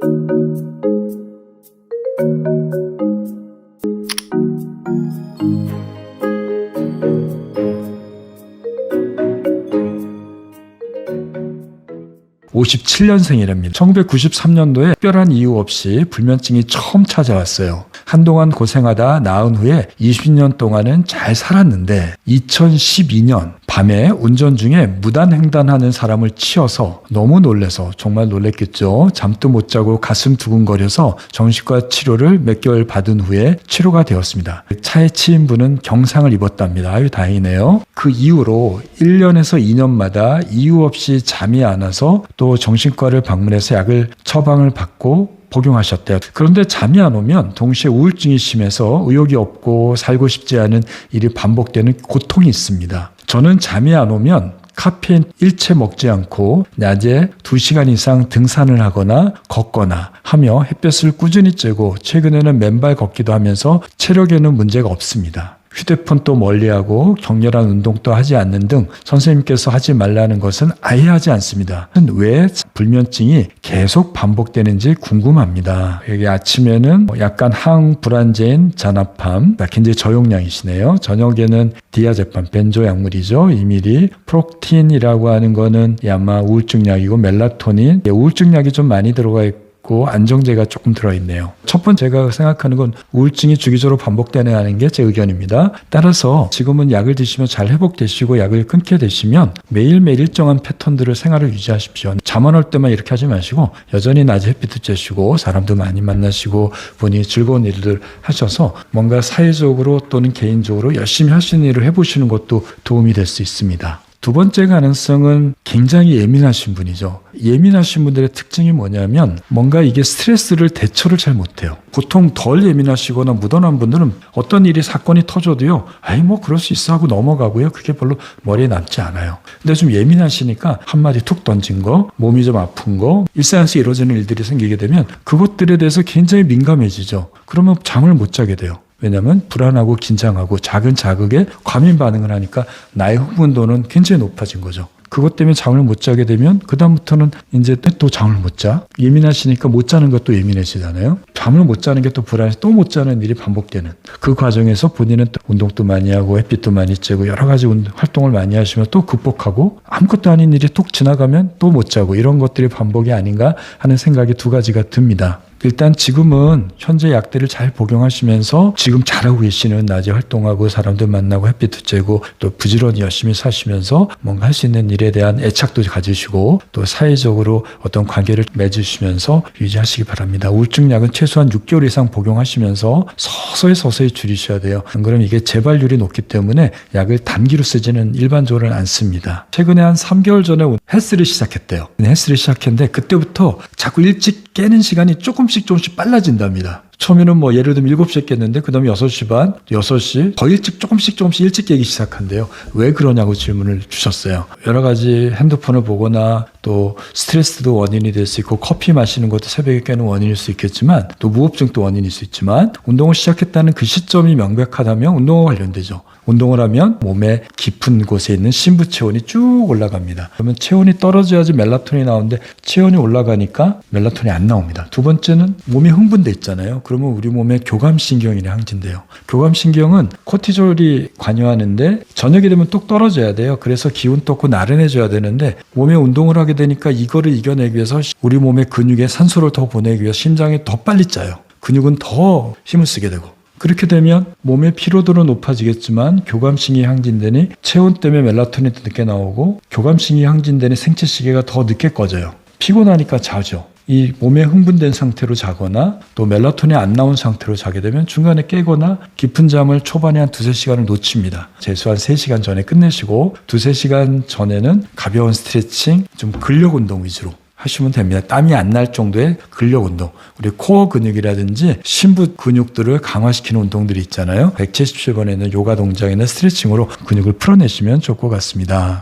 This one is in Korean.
(57년생이랍니다) 1993년도에 특별한 이유 없이 불면증이 처음 찾아왔어요. 한동안 고생하다 나은 후에 20년 동안은 잘 살았는데 2012년 밤에 운전 중에 무단횡단하는 사람을 치여서 너무 놀라서, 정말 놀랬겠죠. 잠도 못 자고 가슴 두근거려서 정신과 치료를 몇 개월 받은 후에 치료가 되었습니다. 차에 치인 분은 경상을 입었답니다. 아유, 다행이네요. 그 이후로 1년에서 2년마다 이유 없이 잠이 안 와서 또 정신과를 방문해서 약을 처방을 받고 복용하셨대요. 그런데 잠이 안 오면 동시에 우울증이 심해서 의욕이 없고 살고 싶지 않은 일이 반복되는 고통이 있습니다. 저는 잠이 안 오면 카페인 일체 먹지 않고 낮에 2시간 이상 등산을 하거나 걷거나 하며 햇볕을 꾸준히 쬐고 최근에는 맨발 걷기도 하면서 체력에는 문제가 없습니다. 휴대폰도 멀리하고 격렬한 운동도 하지 않는 등 선생님께서 하지 말라는 것은 아예 하지 않습니다. 왜 불면증이 계속 반복되는지 궁금합니다. 여기 아침에는 약간 항불안제인 자나팜, 굉장히 저용량이시네요. 저녁에는 디아제팜, 벤조 약물이죠. 2ml. 프록틴이라고 하는 거는 아마 우울증 약이고, 멜라토닌, 우울증 약이 좀 많이 들어가 있고 안정제가 조금 들어있네요. 첫 번째 제가 생각하는 건 우울증이 주기적으로 반복되는 게 제 의견입니다. 따라서 지금은 약을 드시면 잘 회복되시고 약을 끊게 되시면 매일매일 일정한 패턴들을 생활을 유지하십시오. 잠 안 올 때만 이렇게 하지 마시고 여전히 낮에 햇빛도 쬐시고 사람도 많이 만나시고 본인이 즐거운 일들 하셔서 뭔가 사회적으로 또는 개인적으로 열심히 하시는 일을 해보시는 것도 도움이 될 수 있습니다. 두 번째 가능성은 굉장히 예민하신 분이죠. 예민하신 분들의 특징이 뭐냐면 뭔가 이게 스트레스를 대처를 잘 못해요. 보통 덜 예민하시거나 무던한 분들은 어떤 일이 사건이 터져도요, 아이 뭐 그럴 수 있어 하고 넘어가고요. 그게 별로 머리에 남지 않아요. 근데 좀 예민하시니까 한마디 툭 던진 거, 몸이 좀 아픈 거, 일상에서 이루어지는 일들이 생기게 되면 그것들에 대해서 굉장히 민감해지죠. 그러면 잠을 못 자게 돼요. 왜냐하면 불안하고 긴장하고 작은 자극에 과민 반응을 하니까 나의 흥분도는 굉장히 높아진 거죠. 그것 때문에 잠을 못 자게 되면 그다음부터는 이제 또 잠을 못 자. 예민하시니까 못 자는 것도 예민해지잖아요. 잠을 못 자는 게 또 불안해서 또 못 자는 일이 반복되는. 그 과정에서 본인은 또 운동도 많이 하고 햇빛도 많이 쬐고 여러 가지 활동을 많이 하시면 또 극복하고 아무것도 아닌 일이 톡 지나가면 또 못 자고 이런 것들이 반복이 아닌가 하는 생각이 두 가지가 듭니다. 일단 지금은 현재 약들을 잘 복용하시면서 지금 잘하고 계시는, 낮에 활동하고 사람들 만나고 햇빛도 쬐고 또 부지런히 열심히 사시면서 뭔가 할 수 있는 일에 대한 애착도 가지시고 또 사회적으로 어떤 관계를 맺으시면서 유지하시기 바랍니다. 우울증 약은 최소한 6개월 이상 복용하시면서 서서히 줄이셔야 돼요. 안 그러면 이게 재발률이 높기 때문에 약을 단기로 쓰지는 일반적으로는 않습니다. 최근에 한 3개월 전에 헬스를 시작했대요. 헬스를 시작했는데 그때부터 자꾸 일찍 깨는 시간이 조금씩 빨라진답니다. 처음에는 뭐 예를 들면 7시에 깼는데 그 다음에 6시 반, 6시 더 일찍 조금씩 일찍 깨기 시작한대요. 왜 그러냐고 질문을 주셨어요. 여러 가지 핸드폰을 보거나 또 스트레스도 원인이 될 수 있고 커피 마시는 것도 새벽에 깨는 원인일 수 있겠지만 또 무호흡증도 원인일 수 있지만 운동을 시작했다는 그 시점이 명백하다면 운동과 관련되죠. 운동을 하면 몸의 깊은 곳에 있는 심부 체온이 쭉 올라갑니다. 그러면 체온이 떨어져야지 멜라토닌이 나오는데 체온이 올라가니까 멜라토닌이 안 나옵니다. 두 번째는 몸이 흥분돼 있잖아요. 그러면 우리 몸에 교감신경이 항진돼요. 교감신경은 코티졸이 관여하는데 저녁이 되면 뚝 떨어져야 돼요. 그래서 기운 떴고 나른해져야 되는데 몸에 운동을 하게 되니까 이거를 이겨내기 위해서 우리 몸의 근육에 산소를 더 보내기 위해서 심장이 더 빨리 짜요. 근육은 더 힘을 쓰게 되고 그렇게 되면 몸의 피로도는 높아지겠지만 교감신경이 항진되니 체온 때문에 멜라토닌도 늦게 나오고 교감신경이 항진되니 생체시계가 더 늦게 꺼져요. 피곤하니까 자죠. 이 몸에 흥분된 상태로 자거나 또 멜라토닌이 안 나온 상태로 자게 되면 중간에 깨거나 깊은 잠을 초반에 한 2-3시간을 놓칩니다. 최소한 3시간 전에 끝내시고 2-3시간 전에는 가벼운 스트레칭, 좀 근력 운동 위주로 하시면 됩니다. 땀이 안 날 정도의 근력 운동. 우리 코어 근육이라든지 심부 근육들을 강화시키는 운동들이 있잖아요. 177번에 있는 요가 동작이나 스트레칭으로 근육을 풀어내시면 좋을 것 같습니다.